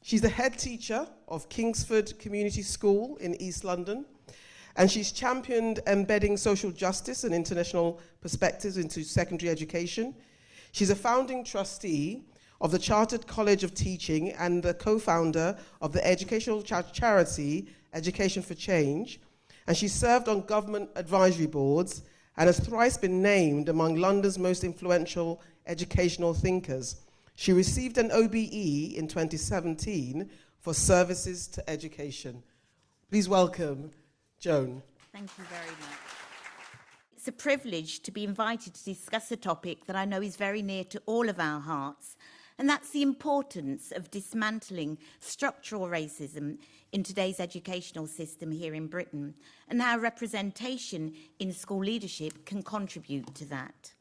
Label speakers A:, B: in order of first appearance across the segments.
A: She's the head teacher of Kingsford Community School in East London, and she's championed embedding social justice and international perspectives into secondary education. She's a founding trustee of the Chartered College of Teaching and the co-founder of the educational charity Education for Change, and she served on government advisory boards and has thrice been named among London's most influential educational thinkers. She received an OBE in 2017 for services to education. Please welcome Joan.
B: Thank you very much. It's a privilege to be invited to discuss a topic that I know is very near to all of our hearts, and that's the importance of dismantling structural racism in today's educational system here in Britain, and how representation in school leadership can contribute to that.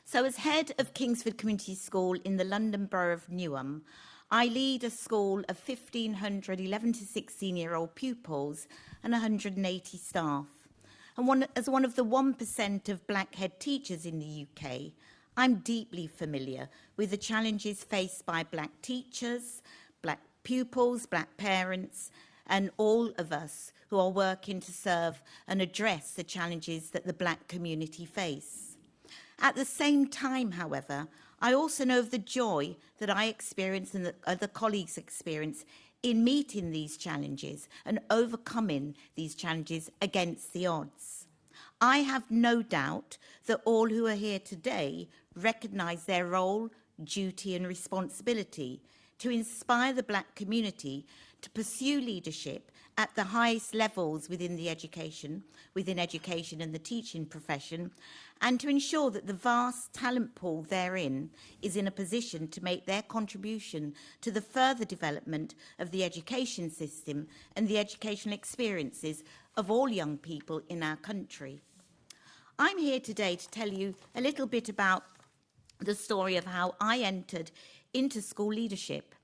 B: So as head of Kingsford Community School in the London Borough of Newham, I lead a school of 1,500 11 to 16-year-old pupils and 180 staff. And as one of the 1% of black head teachers in the UK, I'm deeply familiar with the challenges faced by black teachers, black pupils, black parents, and all of us who are working to serve and address the challenges that the black community face. At the same time, however, I also know of the joy that I experience and that other colleagues experience in meeting these challenges and overcoming these challenges against the odds. I have no doubt that all who are here today recognise their role, duty and responsibility to inspire the black community to pursue leadership at the highest levels within education and the teaching profession, and to ensure that the vast talent pool therein is in a position to make their contribution to the further development of the education system and the educational experiences of all young people in our country. I'm here today to tell you a little bit about the story of how I entered into school leadership,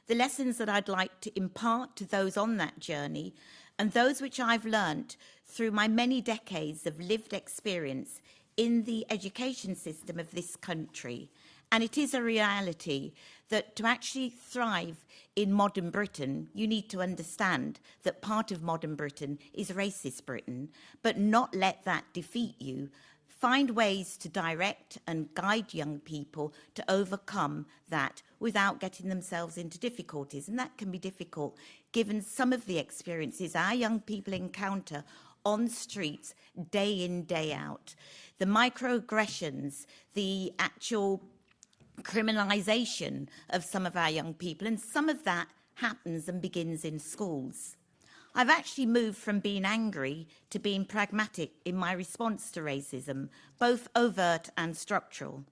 B: the lessons that I'd like to impart to those on that journey, and those which I've learnt through my many decades of lived experience in the education system of this country. And it is a reality that to actually thrive in modern Britain, you need to understand that part of modern Britain is racist Britain, but not let that defeat you. Find ways to direct and guide young people to overcome that without getting themselves into difficulties. And that can be difficult given some of the experiences our young people encounter on streets day in, day out. The microaggressions, the actual criminalisation of some of our young people, and some of that happens and begins in schools. I've actually moved from being angry to being pragmatic in my response to racism, both overt and structural.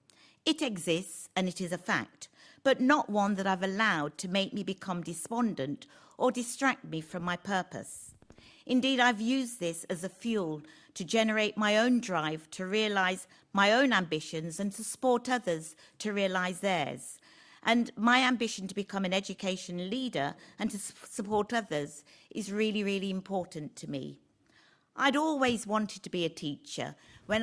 B: It exists and it is a fact, but not one that I've allowed to make me become despondent or distract me from my purpose. Indeed, I've used this as a fuel to generate my own drive to realise my own ambitions and to support others to realise theirs. And my ambition to become an education leader and to support others is really, really important to me. I'd always wanted to be a teacher. My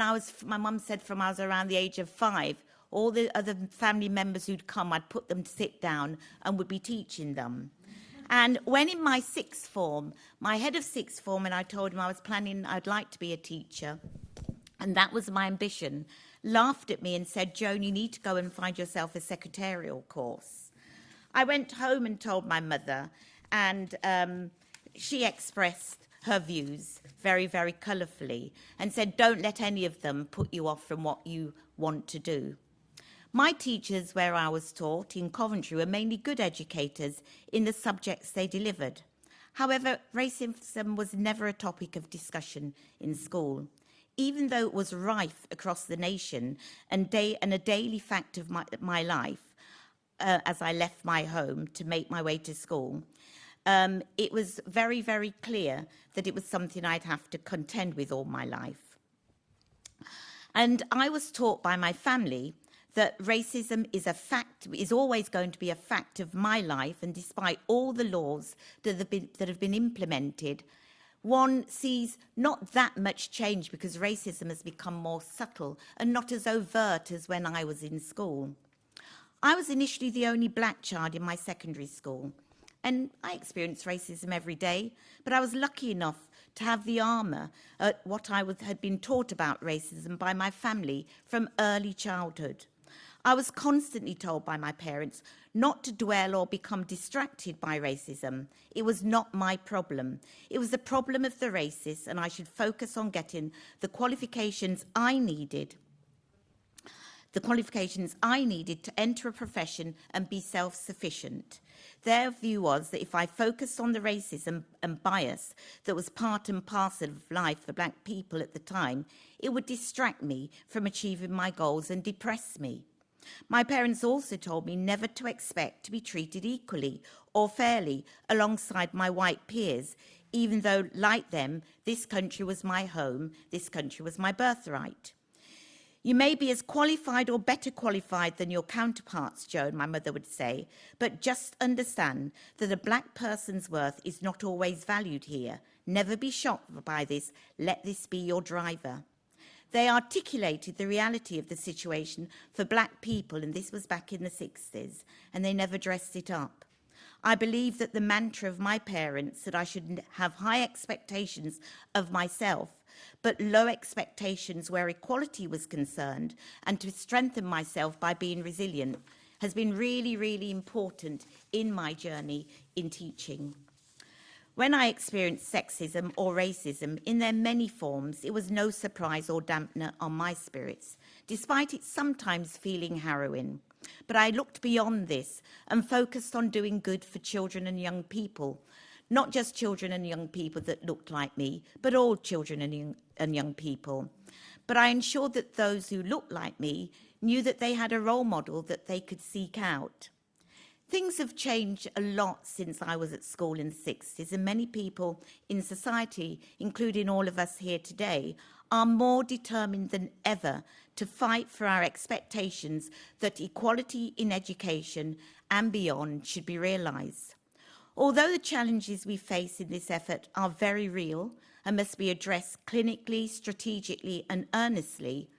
B: mum said from I was around the age of 5, all the other family members who'd come, I'd put them to sit down and would be teaching them. And when in my sixth form, my head of sixth form, and I told him I was planning, I'd like to be a teacher, and that was my ambition, laughed at me and said, "Joan, you need to go and find yourself a secretarial course." I went home and told my mother, and she expressed her views very, very colourfully and said, "Don't let any of them put you off from what you want to do." My teachers, where I was taught in Coventry, were mainly good educators in the subjects they delivered. However, racism was never a topic of discussion in school. Even though it was rife across the nation and a daily fact of my life as I left my home to make my way to school, it was very, very clear that it was something I'd have to contend with all my life. And I was taught by my family that racism is always going to be a fact of my life, and despite all the laws that have been implemented, one sees not that much change because racism has become more subtle and not as overt as when I was in school. I was initially the only black child in my secondary school, and I experienced racism every day, but I was lucky enough to have the armour at what had been taught about racism by my family from early childhood. I was constantly told by my parents not to dwell or become distracted by racism. It was not my problem. It was the problem of the racist, and I should focus on getting the qualifications I needed to enter a profession and be self-sufficient. Their view was that if I focused on the racism and bias that was part and parcel of life for black people at the time, it would distract me from achieving my goals and depress me. My parents also told me never to expect to be treated equally or fairly alongside my white peers, even though, like them, this country was my home, this country was my birthright. You may be as qualified or better qualified than your counterparts, Joan, my mother would say, but just understand that a black person's worth is not always valued here. Never be shocked by this. Let this be your driver. They articulated the reality of the situation for black people, and this was back in the 60s, and they never dressed it up. I believe that the mantra of my parents that I should have high expectations of myself, but low expectations where equality was concerned, and to strengthen myself by being resilient, has been really, really important in my journey in teaching. When I experienced sexism or racism in their many forms, it was no surprise or dampener on my spirits, despite it sometimes feeling harrowing. But I looked beyond this and focused on doing good for children and young people, not just children and young people that looked like me, but all children and young people. But I ensured that those who looked like me knew that they had a role model that they could seek out. Things have changed a lot since I was at school in the 60s, and many people in society, including all of us here today, are more determined than ever to fight for our expectations that equality in education and beyond should be realised. Although the challenges we face in this effort are very real and must be addressed clinically, strategically, and earnestly,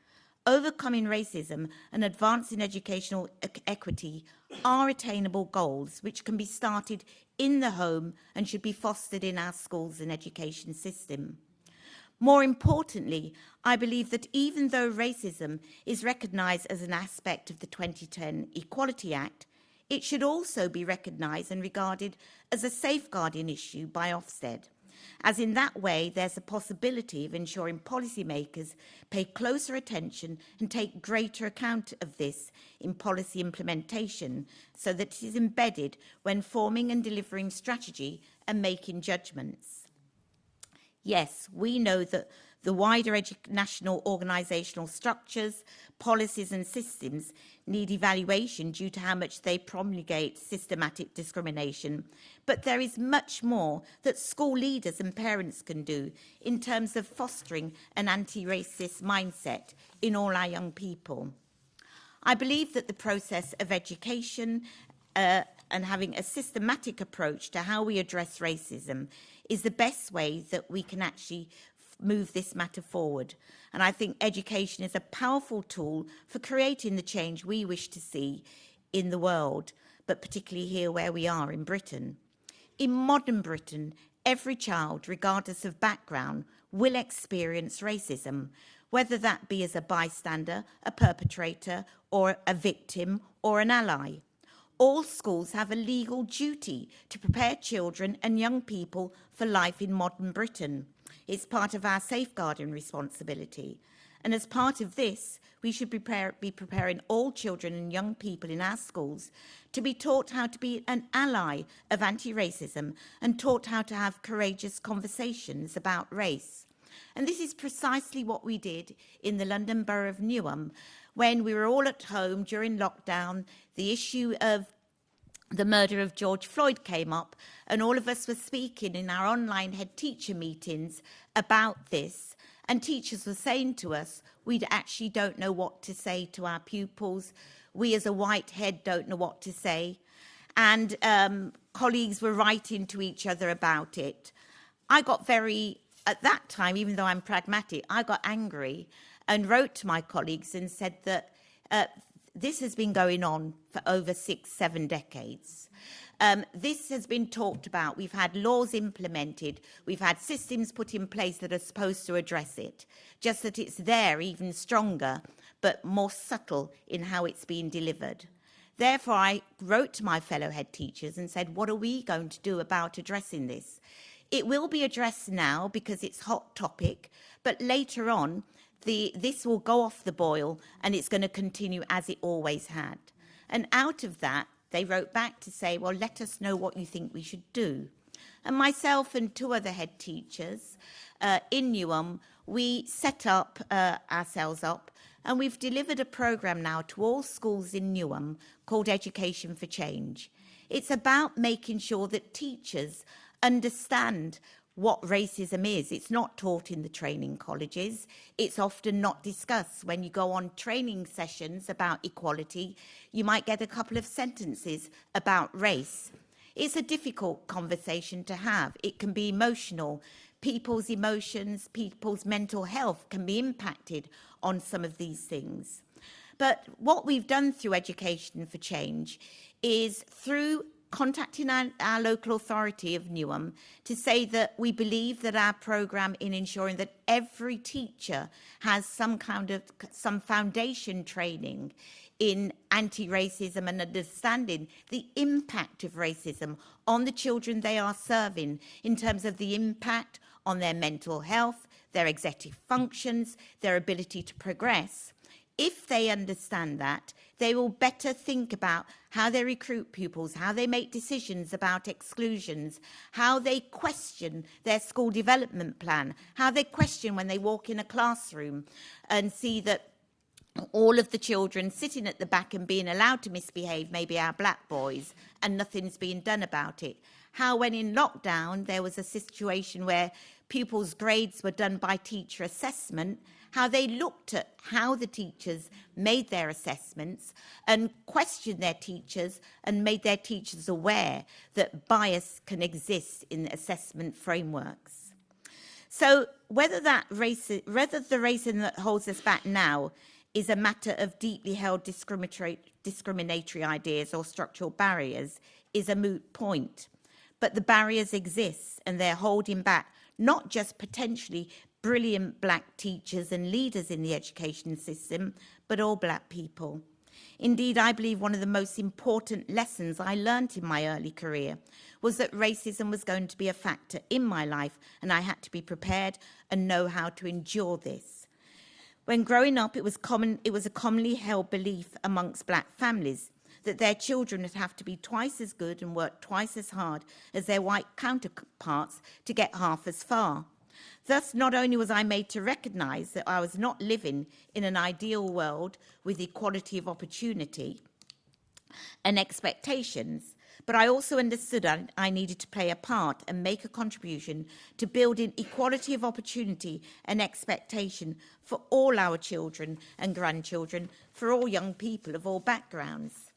B: overcoming racism and advancing educational equity are attainable goals which can be started in the home and should be fostered in our schools and education system. More importantly, I believe that even though racism is recognised as an aspect of the 2010 Equality Act, it should also be recognised and regarded as a safeguarding issue by Ofsted, as in that way there's a possibility of ensuring policymakers pay closer attention and take greater account of this in policy implementation so that it is embedded when forming and delivering strategy and making judgments. Yes, we know that the wider national organisational structures, policies and systems need evaluation due to how much they promulgate systematic discrimination. But there is much more that school leaders and parents can do in terms of fostering an anti-racist mindset in all our young people. I believe that the process of education and having a systematic approach to how we address racism is the best way that we can actually move this matter forward. And I think education is a powerful tool for creating the change we wish to see in the world, but particularly here where we are in Britain. In modern Britain, every child, regardless of background, will experience racism, whether that be as a bystander, a perpetrator, or a victim, or an ally. All schools have a legal duty to prepare children and young people for life in modern Britain. It's part of our safeguarding responsibility. And as part of this, we should be preparing all children and young people in our schools to be taught how to be an ally of anti-racism and taught how to have courageous conversations about race. And this is precisely what we did in the London Borough of Newham when we were all at home during lockdown. The issue of the murder of George Floyd came up, and all of us were speaking in our online head teacher meetings about this. And teachers were saying to us, we actually don't know what to say to our pupils. We as a white head don't know what to say. And colleagues were writing to each other about it. I got at that time, even though I'm pragmatic, I got angry and wrote to my colleagues and said that this has been going on for over 6-7 decades. This has been talked about. We've had laws implemented. We've had systems put in place that are supposed to address it, just that it's there even stronger, but more subtle in how it's being delivered. Therefore, I wrote to my fellow head teachers and said, what are we going to do about addressing this? It will be addressed now because it's a hot topic, but later on, this will go off the boil and it's going to continue as it always had. And out of that, they wrote back to say, well, let us know what you think we should do. And myself and 2 other head teachers in Newham, we set ourselves up, and we've delivered a programme now to all schools in Newham called Education for Change. It's about making sure that teachers understand what racism is. It's not taught in the training colleges. It's often not discussed. When you go on training sessions about equality, you might get a couple of sentences about race. It's a difficult conversation to have. It can be emotional. People's emotions, people's mental health can be impacted on some of these things. But what we've done through Education for Change is through contacting our local authority of Newham to say that we believe that our programme in ensuring that every teacher has some foundation training in anti-racism and understanding the impact of racism on the children they are serving in terms of the impact on their mental health, their executive functions, their ability to progress. If they understand that, they will better think about how they recruit pupils, how they make decisions about exclusions, how they question their school development plan, how they question when they walk in a classroom and see that all of the children sitting at the back and being allowed to misbehave, maybe our black boys, and nothing's being done about it. How when in lockdown there was a situation where pupils' grades were done by teacher assessment, how they looked at how the teachers made their assessments and questioned their teachers and made their teachers aware that bias can exist in assessment frameworks. So whether the racism that holds us back now is a matter of deeply held discriminatory ideas or structural barriers is a moot point. But the barriers exist and they're holding back not just potentially brilliant black teachers and leaders in the education system, but all black people. Indeed, I believe one of the most important lessons I learned in my early career was that racism was going to be a factor in my life, and I had to be prepared and know how to endure this. When growing up, it was a commonly held belief amongst black families that their children would have to be twice as good and work twice as hard as their white counterparts to get half as far. Thus, not only was I made to recognise that I was not living in an ideal world with equality of opportunity and expectations, but I also understood I needed to play a part and make a contribution to building equality of opportunity and expectation for all our children and grandchildren, for all young people of all backgrounds.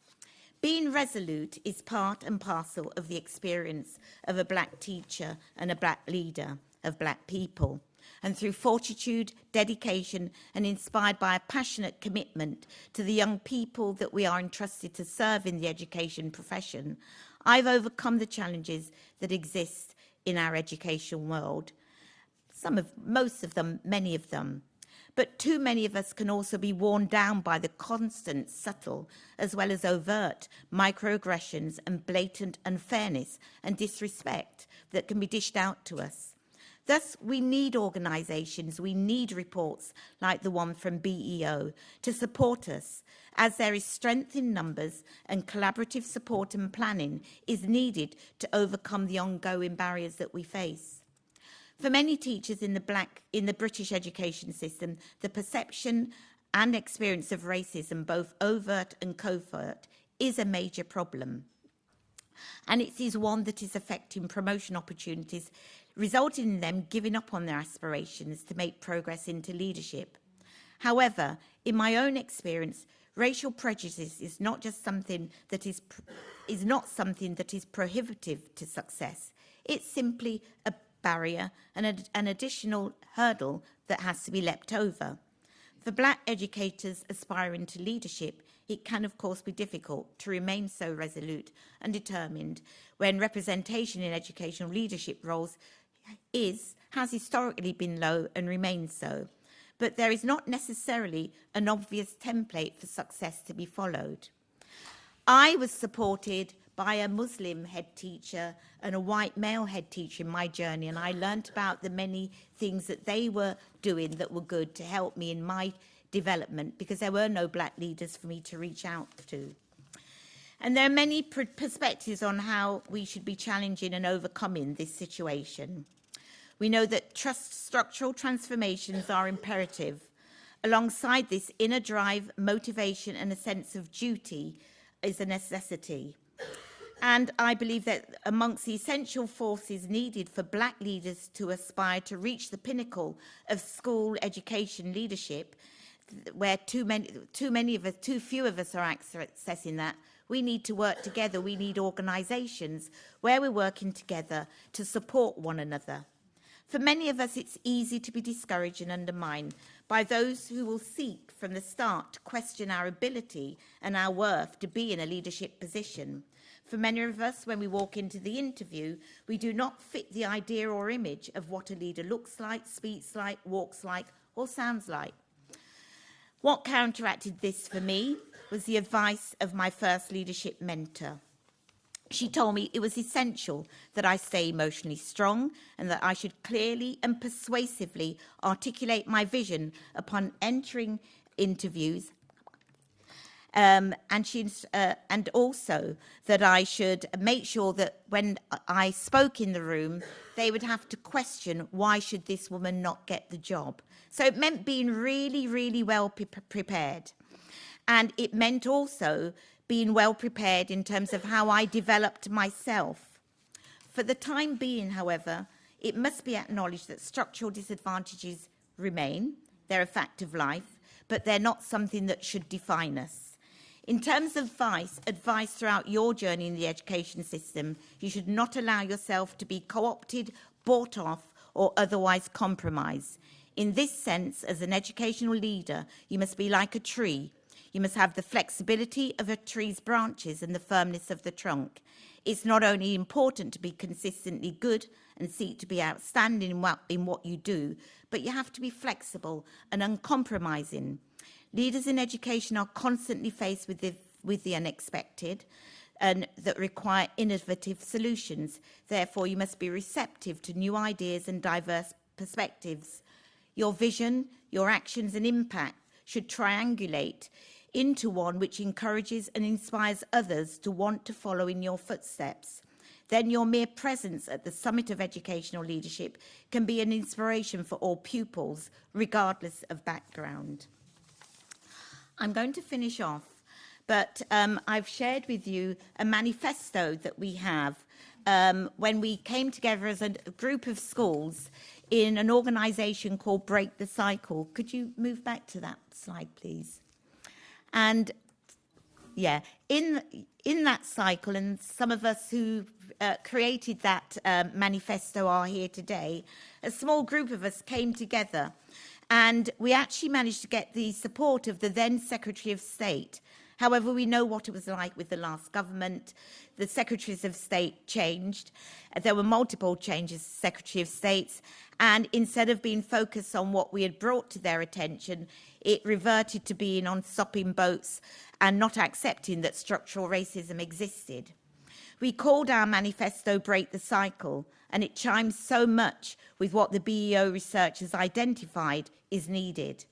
B: Being resolute is part and parcel of the experience of a black teacher and a black leader of black people. And through fortitude, dedication, and inspired by a passionate commitment to the young people that we are entrusted to serve in the education profession, I've overcome the challenges that exist in our education world. Most of them, many of them. But too many of us can also be worn down by the constant, subtle, as well as overt microaggressions and blatant unfairness and disrespect that can be dished out to us. Thus, we need organisations, we need reports like the one from BEO to support us, as there is strength in numbers and collaborative support and planning is needed to overcome the ongoing barriers that we face. For many teachers in the British education system, the perception and experience of racism, both overt and covert, is a major problem. And it is one that is affecting promotion opportunities, resulting in them giving up on their aspirations to make progress into leadership. However, in my own experience, racial prejudice is not just something that is prohibitive to success. It's simply a barrier and an additional hurdle that has to be leapt over. For black educators aspiring to leadership, it can, of course, be difficult to remain so resolute and determined when representation in educational leadership roles has historically been low and remains so. But there is not necessarily an obvious template for success to be followed. I was supported by a Muslim head teacher and a white male head teacher in my journey, and I learnt about the many things that they were doing that were good to help me in my development, because there were no black leaders for me to reach out to. And there are many perspectives on how we should be challenging and overcoming this situation. We know that structural transformations are imperative. Alongside this, inner drive, motivation, and a sense of duty is a necessity. And I believe that amongst the essential forces needed for black leaders to aspire to reach the pinnacle of school education leadership, where too few of us are accessing that, we need to work together. We need organisations where we're working together to support one another. For many of us, it's easy to be discouraged and undermined by those who will seek from the start to question our ability and our worth to be in a leadership position. For many of us, when we walk into the interview, we do not fit the idea or image of what a leader looks like, speaks like, walks like, or sounds like. What counteracted this for me was the advice of my first leadership mentor. She told me it was essential that I stay emotionally strong and that I should clearly and persuasively articulate my vision upon entering interviews, and also that I should make sure that when I spoke in the room, they would have to question, why should this woman not get the job? So it meant being really, really well prepared. And it meant also being well prepared in terms of how I developed myself. For the time being, however, it must be acknowledged that structural disadvantages remain. They're a fact of life, but they're not something that should define us. In terms of advice throughout your journey in the education system, you should not allow yourself to be co-opted, bought off, or otherwise compromised. In this sense, as an educational leader, you must be like a tree. You must have the flexibility of a tree's branches and the firmness of the trunk. It's not only important to be consistently good and seek to be outstanding in what you do, but you have to be flexible and uncompromising. Leaders in education are constantly faced with the unexpected and that require innovative solutions. Therefore, you must be receptive to new ideas and diverse perspectives. Your vision, your actions and impact should triangulate into one which encourages and inspires others to want to follow in your footsteps. Then your mere presence at the summit of educational leadership can be an inspiration for all pupils, regardless of background. I'm going to finish off, but I've shared with you a manifesto that we have when we came together as a group of schools in an organisation called Break the Cycle. Could you move back to that slide, please? And yeah, in that cycle, and some of us who created that manifesto are here today, a small group of us came together and we actually managed to get the support of the then Secretary of State. However, we know what it was like with the last government. The Secretaries of State changed. There were multiple changes to Secretary of States, and instead of being focused on what we had brought to their attention, it reverted to being on stopping boats and not accepting that structural racism existed. We called our manifesto Break the Cycle, and it chimes so much with what the BEO research has identified is needed.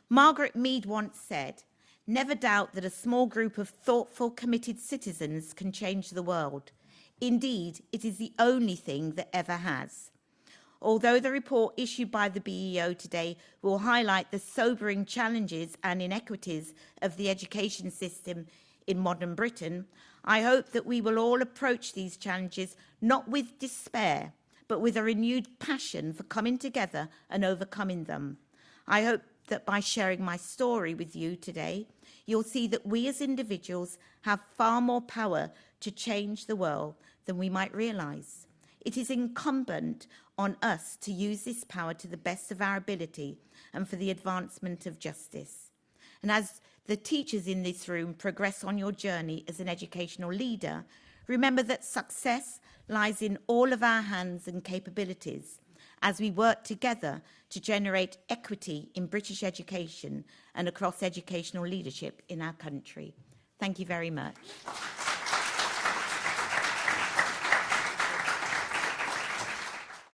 B: Margaret Mead once said, "Never doubt that a small group of thoughtful, committed citizens can change the world. Indeed, it is the only thing that ever has." Although the report issued by the BEO today will highlight the sobering challenges and inequities of the education system in modern Britain, I hope that we will all approach these challenges not with despair, but with a renewed passion for coming together and overcoming them. I hope that by sharing my story with you today, you'll see that we as individuals have far more power to change the world than we might realise. It is incumbent on us to use this power to the best of our ability and for the advancement of justice. And as the teachers in this room progress on your journey as an educational leader, remember that success lies in all of our hands and capabilities as we work together to generate equity in British education and across educational leadership in our country. Thank you very much.